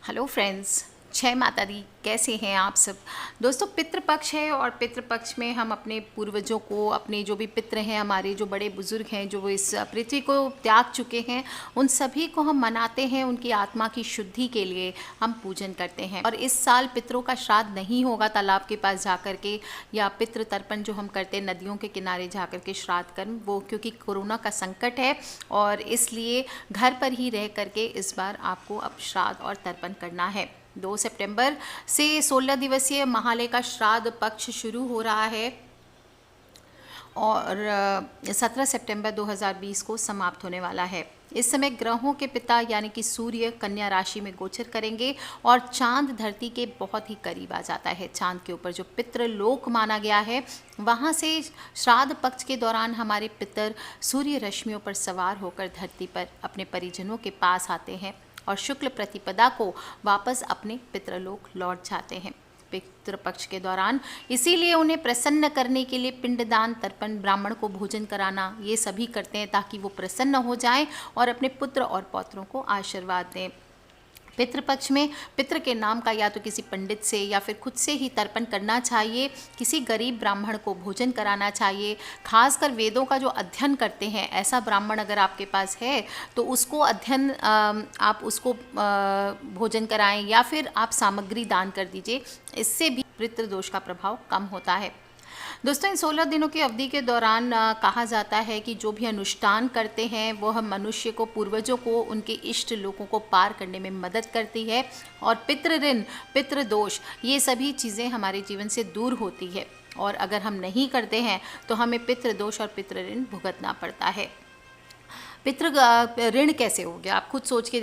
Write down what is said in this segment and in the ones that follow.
Hello friends, जय माता दी। कैसे हैं आप सब दोस्तों। पितृपक्ष है और पितृपक्ष में हम अपने पूर्वजों को, अपने जो भी पितृ हैं, हमारे जो बड़े बुजुर्ग हैं जो इस पृथ्वी को त्याग चुके हैं, उन सभी को हम मनाते हैं। उनकी आत्मा की शुद्धि के लिए हम पूजन करते हैं। और इस साल पितरों का श्राद्ध नहीं होगा तालाब के पास जाकर के, या पितृ तर्पण जो हम करते हैं नदियों के किनारे जाकर के श्राद्ध कर्म, वो क्योंकि कोरोना का संकट है और इसलिए घर पर ही रह करके इस बार आपको अब श्राद्ध और तर्पण करना है। 2 सितंबर से 16 दिवसीय महालय का श्राद्ध पक्ष शुरू हो रहा है और 17 सितंबर 2020 को समाप्त होने वाला है। इस समय ग्रहों के पिता यानी कि सूर्य कन्या राशि में गोचर करेंगे और चांद धरती के बहुत ही करीब आ जाता है। चांद के ऊपर जो पितृलोक माना गया है, वहाँ से श्राद्ध पक्ष के दौरान हमारे पितर सूर्य रश्मियों पर सवार होकर धरती पर अपने परिजनों के पास आते हैं और शुक्ल प्रतिपदा को वापस अपने पितृलोक लौट जाते हैं पितृपक्ष के दौरान। इसीलिए उन्हें प्रसन्न करने के लिए पिंडदान, तर्पण, ब्राह्मण को भोजन कराना, ये सभी करते हैं ताकि वो प्रसन्न हो जाएं और अपने पुत्र और पौत्रों को आशीर्वाद दें। पितृपक्ष में पितृ के नाम का या तो किसी पंडित से या फिर खुद से ही तर्पण करना चाहिए। किसी गरीब ब्राह्मण को भोजन कराना चाहिए। खासकर वेदों का जो अध्ययन करते हैं ऐसा ब्राह्मण अगर आपके पास है तो उसको अध्ययन आप उसको भोजन कराएं या फिर आप सामग्री दान कर दीजिए। इससे भी पितृदोष का प्रभाव कम होता है। दोस्तों, इन 16 दिनों की अवधि के दौरान कहा जाता है कि जो भी अनुष्ठान करते हैं वह मनुष्य को, पूर्वजों को, उनके इष्ट लोगों को पार करने में मदद करती है और पितृ ऋण, पितृदोष, ये सभी चीज़ें हमारे जीवन से दूर होती है। और अगर हम नहीं करते हैं तो हमें पितृदोष और पितृ ऋण भुगतना पड़ता है। पितृ ऋण कैसे हो गया, आप खुद सोच के,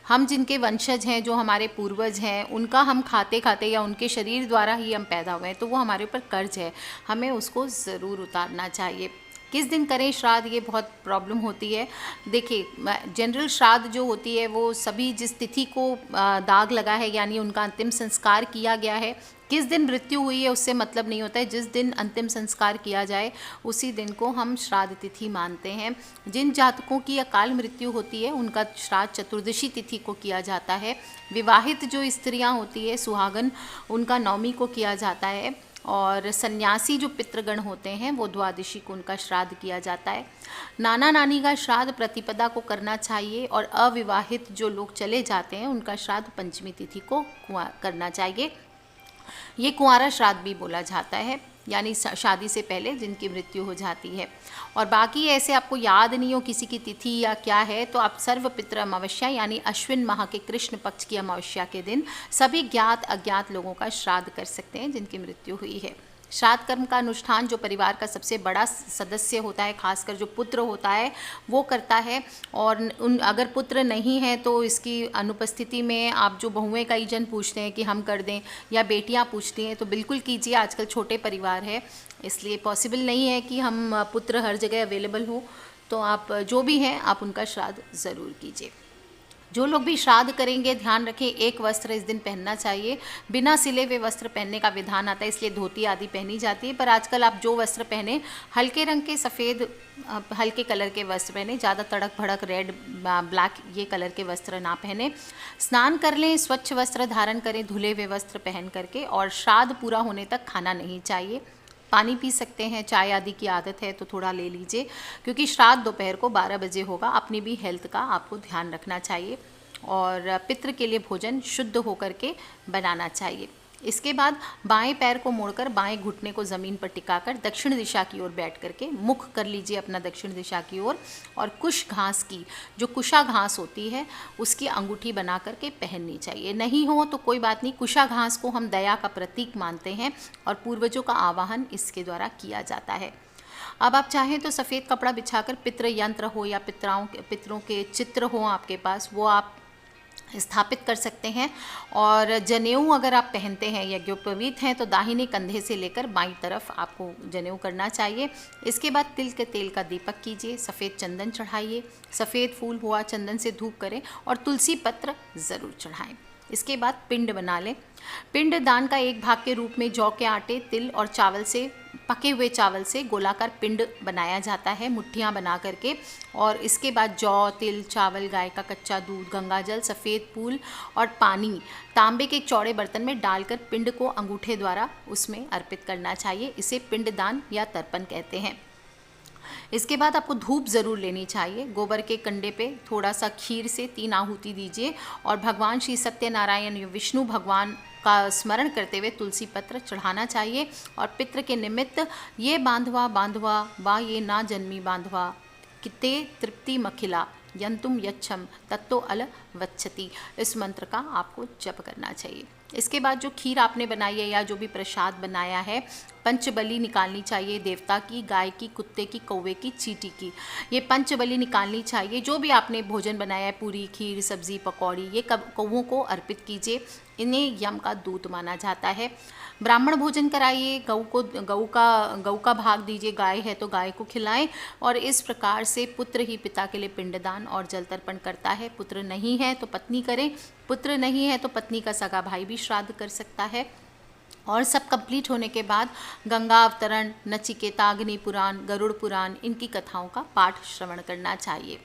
हम जिनके वंशज हैं, जो हमारे पूर्वज हैं, उनका हम खाते खाते या उनके शरीर द्वारा ही हम पैदा हुए हैं, तो वो हमारे ऊपर कर्ज है, हमें उसको ज़रूर उतारना चाहिए। किस दिन करें श्राद्ध, ये बहुत प्रॉब्लम होती है। देखिए, जनरल श्राद्ध जो होती है वो सभी जिस तिथि को दाग लगा है यानी उनका अंतिम संस्कार किया गया है, किस दिन मृत्यु हुई है उससे मतलब नहीं होता है। जिस दिन अंतिम संस्कार किया जाए उसी दिन को हम श्राद्ध तिथि मानते हैं। जिन जातकों की अकाल मृत्यु होती है उनका श्राद्ध चतुर्दशी तिथि को किया जाता है। विवाहित जो स्त्रियां होती है, सुहागन, उनका नवमी को किया जाता है। और सन्यासी जो पितृगण होते हैं वो द्वादशी को उनका श्राद्ध किया जाता है। नाना नानी का श्राद्ध प्रतिपदा को करना चाहिए और अविवाहित जो लोग चले जाते हैं उनका श्राद्ध पंचमी तिथि को करना चाहिए। ये कुंवारा श्राद्ध भी बोला जाता है, यानी शादी से पहले जिनकी मृत्यु हो जाती है। और बाकी ऐसे आपको याद नहीं हो किसी की तिथि या क्या है तो आप सर्वपितृ अमावस्या यानी अश्विन माह के कृष्ण पक्ष की अमावस्या के दिन सभी ज्ञात अज्ञात लोगों का श्राद्ध कर सकते हैं जिनकी मृत्यु हुई है। श्राद्ध कर्म का अनुष्ठान जो परिवार का सबसे बड़ा सदस्य होता है, खासकर जो पुत्र होता है, वो करता है। और अगर पुत्र नहीं है तो इसकी अनुपस्थिति में आप जो बहुएं कई जन पूछते हैं कि हम कर दें या बेटियां पूछती हैं, तो बिल्कुल कीजिए। आजकल छोटे परिवार है इसलिए पॉसिबल नहीं है कि हम पुत्र हर जगह अवेलेबल हो, तो आप जो भी हैं आप उनका श्राद्ध ज़रूर कीजिए। जो लोग भी श्राद्ध करेंगे ध्यान रखें, एक वस्त्र इस दिन पहनना चाहिए। बिना सिले हुए वस्त्र पहनने का विधान आता है, इसलिए धोती आदि पहनी जाती है। पर आजकल आप जो वस्त्र पहने, हल्के रंग के, सफ़ेद हल्के कलर के वस्त्र पहने, ज़्यादा तड़क भड़क रेड ब्लैक ये कलर के वस्त्र ना पहने। स्नान कर लें, स्वच्छ वस्त्र धारण करें धुले हुए वस्त्र पहन करके। और श्राद्ध पूरा होने तक खाना नहीं चाहिए। पानी पी सकते हैं, चाय आदि की आदत है तो थोड़ा ले लीजिए, क्योंकि श्राद्ध दोपहर को 12 बजे होगा। अपनी भी हेल्थ का आपको ध्यान रखना चाहिए और पितृ के लिए भोजन शुद्ध होकर के बनाना चाहिए। इसके बाद बाएं पैर को मोड़कर बाएं घुटने को ज़मीन पर टिकाकर दक्षिण दिशा की ओर बैठ करके मुख कर लीजिए अपना दक्षिण दिशा की ओर। और कुश घास की, जो कुशा घास होती है, उसकी अंगूठी बना करके पहननी चाहिए। नहीं हो तो कोई बात नहीं, कुशा घास को हम दया का प्रतीक मानते हैं और पूर्वजों का आवाहन इसके द्वारा किया जाता है। अब आप चाहें तो सफ़ेद कपड़ा बिछाकर पितृ यंत्र हो या पितरों के चित्र हो आपके पास, वो आप स्थापित कर सकते हैं। और जनेऊ अगर आप पहनते हैं, यज्ञोपवीत हैं, तो दाहिने कंधे से लेकर बाईं तरफ आपको जनेऊ करना चाहिए। इसके बाद तिल के तेल का दीपक कीजिए, सफ़ेद चंदन चढ़ाइए, सफ़ेद फूल हुआ चंदन से धूप करें और तुलसी पत्र ज़रूर चढ़ाएं। इसके बाद पिंड बना लें। पिंड दान का एक भाग के रूप में जौ के आटे, तिल और चावल से पके हुए चावल से गोलाकार पिंड बनाया जाता है, मुट्ठियाँ बना करके, और इसके बाद जौ, तिल, चावल, गाय का कच्चा दूध, गंगाजल, सफ़ेद फूल और पानी तांबे के एक चौड़े बर्तन में डालकर पिंड को अंगूठे द्वारा उसमें अर्पित करना चाहिए। इसे पिंडदान या तर्पण कहते हैं। इसके बाद आपको धूप ज़रूर लेनी चाहिए। गोबर के कंडे पे थोड़ा सा खीर से 3 आहुति दीजिए और भगवान श्री सत्यनारायण या विष्णु भगवान का स्मरण करते हुए तुलसी पत्र चढ़ाना चाहिए। और पितृ के निमित्त ये बांधवा बांधवा वा ये ना जन्मी बांधवा किते तृप्ति मखिला यंतुम यच्छम तत्तो अल वच्छति, इस मंत्र का आपको जप करना चाहिए। इसके बाद जो खीर आपने बनाई है या जो भी प्रसाद बनाया है, पंचबली निकालनी चाहिए देवता की, गाय की, कुत्ते की, कौवे की, चींटी की। ये पंचबली निकालनी चाहिए। जो भी आपने भोजन बनाया है, पूरी, खीर, सब्जी, पकौड़ी, ये कौवों को अर्पित कीजिए। इन्हें यम का दूत माना जाता है। ब्राह्मण भोजन कराइए, गऊ का भाग दीजिए, गाय है तो गाय को खिलाएं। और इस प्रकार से पुत्र ही पिता के लिए पिंडदान और जल तर्पण करता है। पुत्र नहीं है तो पत्नी करें, पुत्र नहीं है तो पत्नी का सगा भाई भी श्राद्ध कर सकता है। और सब कंप्लीट होने के बाद गंगा अवतरण, नचिकेता, अग्नि पुराण, गरुड़ पुराण, इनकी कथाओं का पाठ श्रवण करना चाहिए।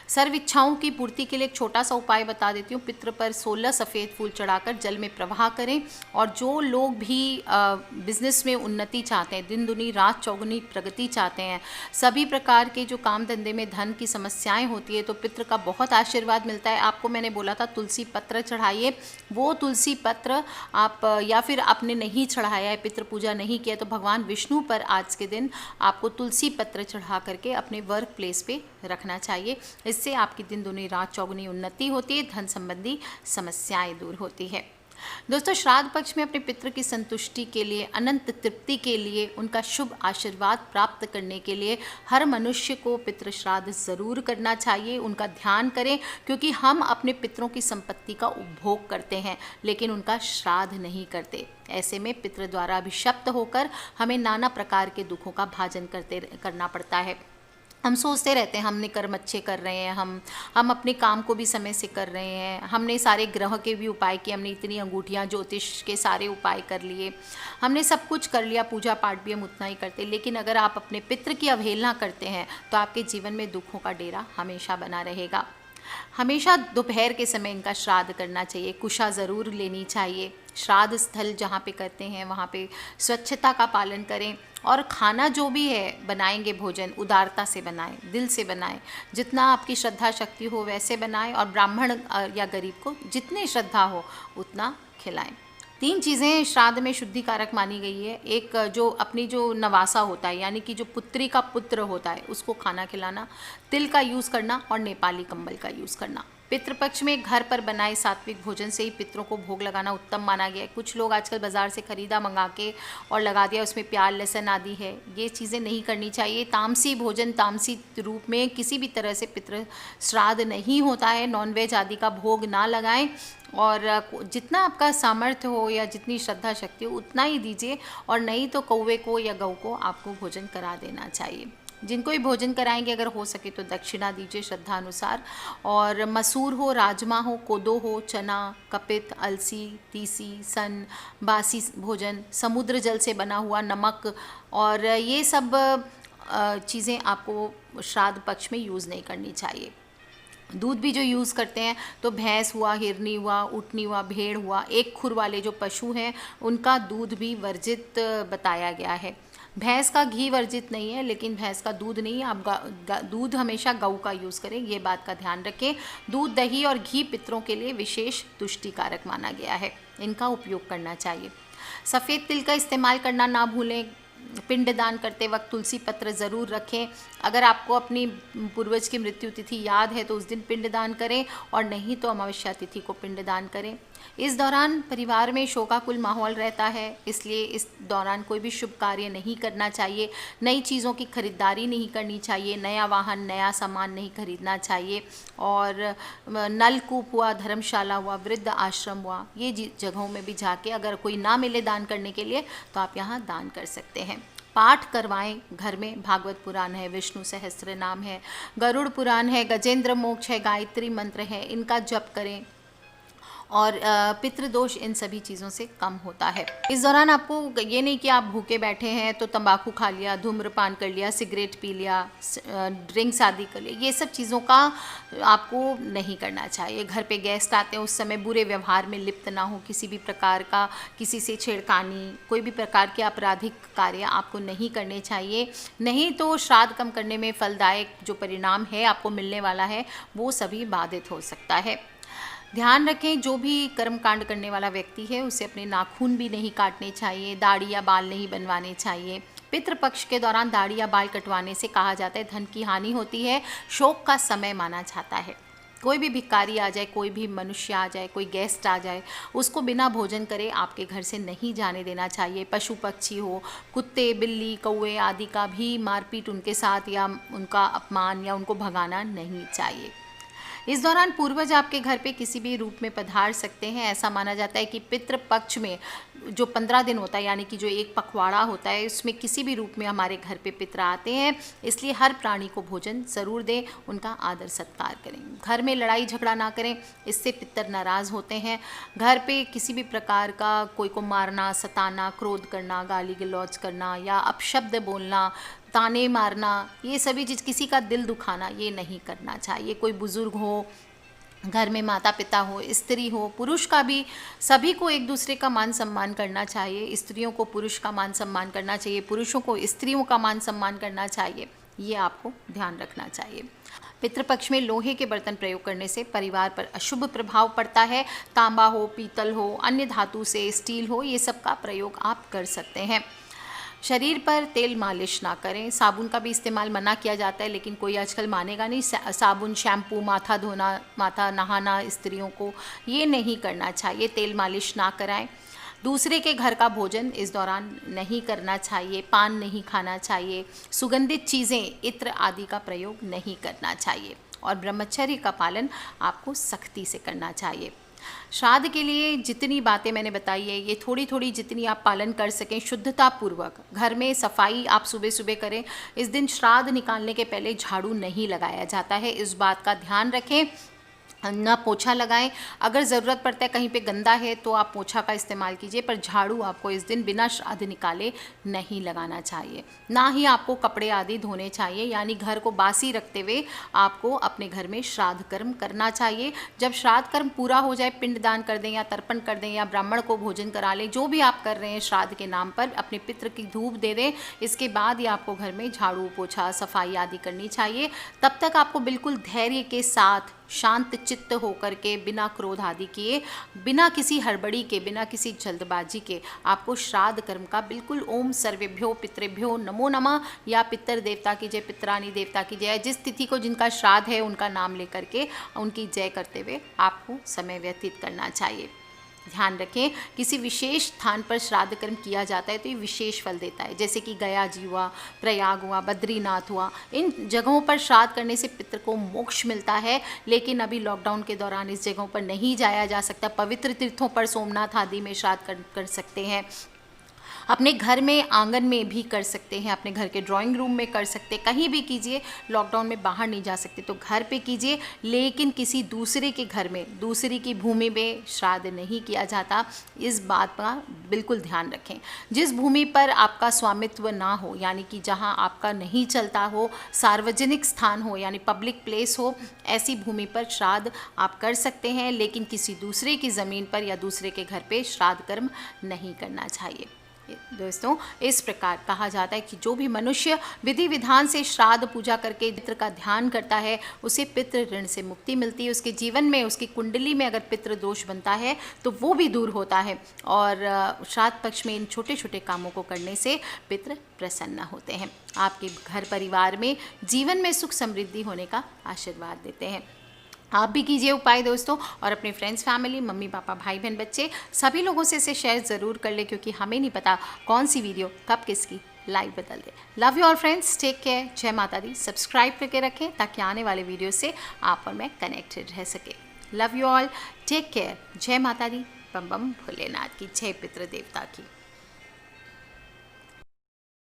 सर्व इच्छाओं की पूर्ति के लिए एक छोटा सा उपाय बता देती हूँ। पितृ पर 16 सफ़ेद फूल चढ़ाकर जल में प्रवाह करें। और जो लोग भी बिजनेस में उन्नति चाहते हैं, दिन दुनी रात चौगुनी प्रगति चाहते हैं, सभी प्रकार के जो काम धंधे में धन की समस्याएं होती है, तो पितृ का बहुत आशीर्वाद मिलता है। आपको मैंने बोला था तुलसी पत्र चढ़ाइए। वो तुलसी पत्र आप या फिर आपने नहीं चढ़ाया है, पितृ पूजा नहीं किया, तो भगवान विष्णु पर आज के दिन आपको तुलसी पत्र चढ़ा करके अपने वर्क प्लेस पे रखना चाहिए। इससे आपकी दिन दुनी रात चौगुनी उन्नति होती है, धन संबंधी समस्याएं दूर होती है। दोस्तों, श्राद्ध पक्ष में अपने पितृ की संतुष्टि के लिए, अनंत तृप्ति के लिए, उनका शुभ आशीर्वाद प्राप्त करने के लिए हर मनुष्य को पितृ श्राद्ध ज़रूर करना चाहिए। उनका ध्यान करें, क्योंकि हम अपने पितरों की संपत्ति का उपभोग करते हैं लेकिन उनका श्राद्ध नहीं करते। ऐसे में पितृ द्वारा अभिशप्त होकर हमें नाना प्रकार के दुखों का भाजन करना पड़ता है। हम सोचते रहते हैं हमने कर्म अच्छे कर रहे हैं, हम अपने काम को भी समय से कर रहे हैं, हमने सारे ग्रह के भी उपाय किए, हमने इतनी अंगूठियाँ, ज्योतिष के सारे उपाय कर लिए, हमने सब कुछ कर लिया, पूजा पाठ भी हम उतना ही करते। लेकिन अगर आप अपने पितृ की अवहेलना करते हैं तो आपके जीवन में दुखों का डेरा हमेशा बना रहेगा। हमेशा दोपहर के समय इनका श्राद्ध करना चाहिए। कुशा ज़रूर लेनी चाहिए। श्राद्ध स्थल जहाँ पे करते हैं वहाँ पे स्वच्छता का पालन करें। और खाना जो भी है बनाएंगे, भोजन उदारता से बनाएं, दिल से बनाएं, जितना आपकी श्रद्धा शक्ति हो वैसे बनाएं। और ब्राह्मण या गरीब को जितनी श्रद्धा हो उतना खिलाएं। 3 चीज़ें श्राद्ध में शुद्धिकारक मानी गई है। एक जो अपनी जो नवासा होता है, यानी कि जो पुत्री का पुत्र होता है, उसको खाना खिलाना, तिल का यूज़ करना और नेपाली कंबल का यूज़ करना। पितृपक्ष में घर पर बनाए सात्विक भोजन से ही पितरों को भोग लगाना उत्तम माना गया है। कुछ लोग आजकल बाज़ार से खरीदा मंगा के और लगा दिया, उसमें प्याज लहसुन आदि है, ये चीज़ें नहीं करनी चाहिए। तामसी भोजन, तामसी रूप में किसी भी तरह से पितृ श्राद्ध नहीं होता है। नॉनवेज आदि का भोग ना लगाएं और जितना आपका सामर्थ्य हो या जितनी श्रद्धा शक्ति हो उतना ही दीजिए। और नहीं तो कौवे को या गऊ को आपको भोजन करा देना चाहिए। जिनको भी भोजन कराएंगे अगर हो सके तो दक्षिणा दीजिए श्रद्धा अनुसार। और मसूर हो, राजमा हो, कोदो हो, चना, कपित, अलसी, तीसी, सन, बासी भोजन, समुद्र जल से बना हुआ नमक, और ये सब चीज़ें आपको श्राद्ध पक्ष में यूज़ नहीं करनी चाहिए। दूध भी जो यूज़ करते हैं तो भैंस हुआ, हिरनी हुआ, ऊँटनी हुआ, भेड़ हुआ, एक खुर वाले जो पशु हैं उनका दूध भी वर्जित बताया गया है। भैंस का घी वर्जित नहीं है, लेकिन भैंस का दूध नहीं, आप दूध हमेशा गऊ का यूज़ करें, ये बात का ध्यान रखें। दूध, दही और घी पितरों के लिए विशेष तुष्टिकारक माना गया है, इनका उपयोग करना चाहिए। सफ़ेद तिल का इस्तेमाल करना ना भूलें। पिंडदान करते वक्त तुलसी पत्र ज़रूर रखें। अगर आपको अपनी पूर्वज की मृत्यु तिथि याद है तो उस दिन पिंडदान करें, और नहीं तो अमावस्या तिथि को पिंडदान करें। इस दौरान परिवार में शोकाकुल माहौल रहता है, इसलिए इस दौरान कोई भी शुभ कार्य नहीं करना चाहिए। नई चीज़ों की खरीदारी नहीं करनी चाहिए, नया वाहन, नया सामान नहीं खरीदना चाहिए। और नलकूप हुआ, धर्मशाला हुआ, वृद्ध आश्रम हुआ, ये जगहों में भी जाके अगर कोई ना मिले दान करने के लिए तो आप यहाँ दान कर सकते हैं। पाठ करवाएं घर में। भागवत पुराण है, विष्णु सहस्त्र नाम है, गरुड़ पुराण है, गजेंद्र मोक्ष है, गायत्री मंत्र है, इनका जप करें। और पितृदोष इन सभी चीज़ों से कम होता है। इस दौरान आपको ये नहीं कि आप भूखे बैठे हैं तो तंबाकू खा लिया, धूम्रपान कर लिया, सिगरेट पी लिया, ड्रिंक्स आदि कर लिया, ये सब चीज़ों का आपको नहीं करना चाहिए। घर पे गेस्ट आते हैं उस समय बुरे व्यवहार में लिप्त ना हो, किसी भी प्रकार का किसी से छेड़खानी, कोई भी प्रकार के आपराधिक कार्य आपको नहीं करने चाहिए। नहीं तो श्राद्ध कर्म करने में फलदायक जो परिणाम है आपको मिलने वाला है वो सभी बाधित हो सकता है। ध्यान रखें, जो भी कर्मकांड करने वाला व्यक्ति है उसे अपने नाखून भी नहीं काटने चाहिए, दाढ़ी या बाल नहीं बनवाने चाहिए। पितृपक्ष के दौरान दाढ़ी या बाल कटवाने से कहा जाता है धन की हानि होती है, शोक का समय माना जाता है। कोई भी भिखारी आ जाए, कोई भी मनुष्य आ जाए, कोई गेस्ट आ जाए, उसको बिना भोजन करे आपके घर से नहीं जाने देना चाहिए। पशु पक्षी हो, कुत्ते, बिल्ली, कौवे आदि का भी मारपीट उनके साथ या उनका अपमान या उनको भगाना नहीं चाहिए। इस दौरान पूर्वज आपके घर पे किसी भी रूप में पधार सकते हैं। ऐसा माना जाता है कि पितृपक्ष में जो 15 दिन होता है, यानी कि जो एक पखवाड़ा होता है, उसमें किसी भी रूप में हमारे घर पे पितर आते हैं, इसलिए हर प्राणी को भोजन ज़रूर दें, उनका आदर सत्कार करें। घर में लड़ाई झगड़ा ना करें, इससे पितर नाराज़ होते हैं। घर पे किसी भी प्रकार का कोई को मारना, सताना, क्रोध करना, गाली गलौज करना या अपशब्द बोलना, ताने मारना, ये सभी चीज़, किसी का दिल दुखाना, ये नहीं करना चाहिए। कोई बुज़ुर्ग हो, घर में माता पिता हो, स्त्री हो, पुरुष का भी, सभी को एक दूसरे का मान सम्मान करना चाहिए। स्त्रियों को पुरुष का मान सम्मान करना चाहिए, पुरुषों को स्त्रियों का मान सम्मान करना चाहिए, ये आपको ध्यान रखना चाहिए। पितृपक्ष में लोहे के बर्तन प्रयोग करने से परिवार पर अशुभ प्रभाव पड़ता है। तांबा हो, पीतल हो, अन्य धातु से, स्टील हो, ये सब का प्रयोग आप कर सकते हैं। शरीर पर तेल मालिश ना करें, साबुन का भी इस्तेमाल मना किया जाता है, लेकिन कोई आजकल मानेगा नहीं। साबुन, शैम्पू, माथा धोना, माथा नहाना स्त्रियों को ये नहीं करना चाहिए। तेल मालिश ना कराएं। दूसरे के घर का भोजन इस दौरान नहीं करना चाहिए। पान नहीं खाना चाहिए। सुगंधित चीज़ें, इत्र आदि का प्रयोग नहीं करना चाहिए और ब्रह्मचर्य का पालन आपको सख्ती से करना चाहिए। श्राद्ध के लिए जितनी बातें मैंने बताई है, ये थोड़ी थोड़ी जितनी आप पालन कर सकें शुद्धता पूर्वक। घर में सफाई आप सुबह सुबह करें। इस दिन श्राद्ध निकालने के पहले झाड़ू नहीं लगाया जाता है, इस बात का ध्यान रखें। ना पोछा लगाएं। अगर ज़रूरत पड़ता है कहीं पे गंदा है तो आप पोछा का इस्तेमाल कीजिए, पर झाड़ू आपको इस दिन बिना श्राद्ध निकाले नहीं लगाना चाहिए। ना ही आपको कपड़े आदि धोने चाहिए, यानी घर को बासी रखते हुए आपको अपने घर में श्राद्ध कर्म करना चाहिए। जब श्राद्ध कर्म पूरा हो जाए, पिंडदान कर दें या तर्पण कर दें या ब्राह्मण को भोजन करा लें, जो भी आप कर रहे हैं श्राद्ध के नाम पर, अपने पितृ की धूप दे दें। इसके बाद ही आपको घर में झाड़ू, पोछा, सफाई आदि करनी चाहिए। तब तक आपको बिल्कुल धैर्य के साथ, शांत चित्त होकर के, बिना क्रोध आदि किए, बिना किसी हड़बड़ी के, बिना किसी जल्दबाजी के आपको श्राद्ध कर्म का बिल्कुल ओम सर्वेभ्यो पितृभ्यो नमो नमः या पितर देवता की जय, पितरानी देवता की जय, जिस तिथि को जिनका श्राद्ध है उनका नाम लेकर के उनकी जय करते हुए आपको समय व्यतीत करना चाहिए। ध्यान रखें, किसी विशेष स्थान पर श्राद्ध कर्म किया जाता है तो ये विशेष फल देता है, जैसे कि गया जी हुआ, प्रयाग हुआ, बद्रीनाथ हुआ। इन जगहों पर श्राद्ध करने से पितृ को मोक्ष मिलता है, लेकिन अभी लॉकडाउन के दौरान इस जगहों पर नहीं जाया जा सकता। पवित्र तीर्थों पर, सोमनाथ आदि में श्राद्ध कर सकते हैं। अपने घर में आंगन में भी कर सकते हैं, अपने घर के ड्राइंग रूम में कर सकते, कहीं भी कीजिए। लॉकडाउन में बाहर नहीं जा सकते तो घर पे कीजिए, लेकिन किसी दूसरे के घर में, दूसरी की भूमि में श्राद्ध नहीं किया जाता। इस बात का बिल्कुल ध्यान रखें। जिस भूमि पर आपका स्वामित्व ना हो, यानी कि जहाँ आपका नहीं चलता हो, सार्वजनिक स्थान हो यानी पब्लिक प्लेस हो, ऐसी भूमि पर श्राद्ध आप कर सकते हैं, लेकिन किसी दूसरे की ज़मीन पर या दूसरे के घर पे श्राद्ध कर्म नहीं करना चाहिए। दोस्तों, इस प्रकार कहा जाता है कि जो भी मनुष्य विधि विधान से श्राद्ध पूजा करके पितृ का ध्यान करता है, उसे पितृ ऋण से मुक्ति मिलती है। उसके जीवन में, उसकी कुंडली में अगर पितृ दोष बनता है तो वो भी दूर होता है, और श्राद्ध पक्ष में इन छोटे छोटे कामों को करने से पितृ प्रसन्न होते हैं, आपके घर परिवार में जीवन में सुख समृद्धि होने का आशीर्वाद देते हैं। आप भी कीजिए उपाय दोस्तों, और अपने फ्रेंड्स, फैमिली, मम्मी पापा, भाई बहन, बच्चे, सभी लोगों से इसे शेयर ज़रूर कर ले, क्योंकि हमें नहीं पता कौन सी वीडियो कब किसकी लाइफ बदल दे। Love you all friends, take care, जय माता दी। सब्सक्राइब करके रखें ताकि आने वाले वीडियो से आप और मैं कनेक्टेड रह सके। Love you all, take care, जय माता दी। बम बम भोलेनाथ की जय, पितृ देवता की।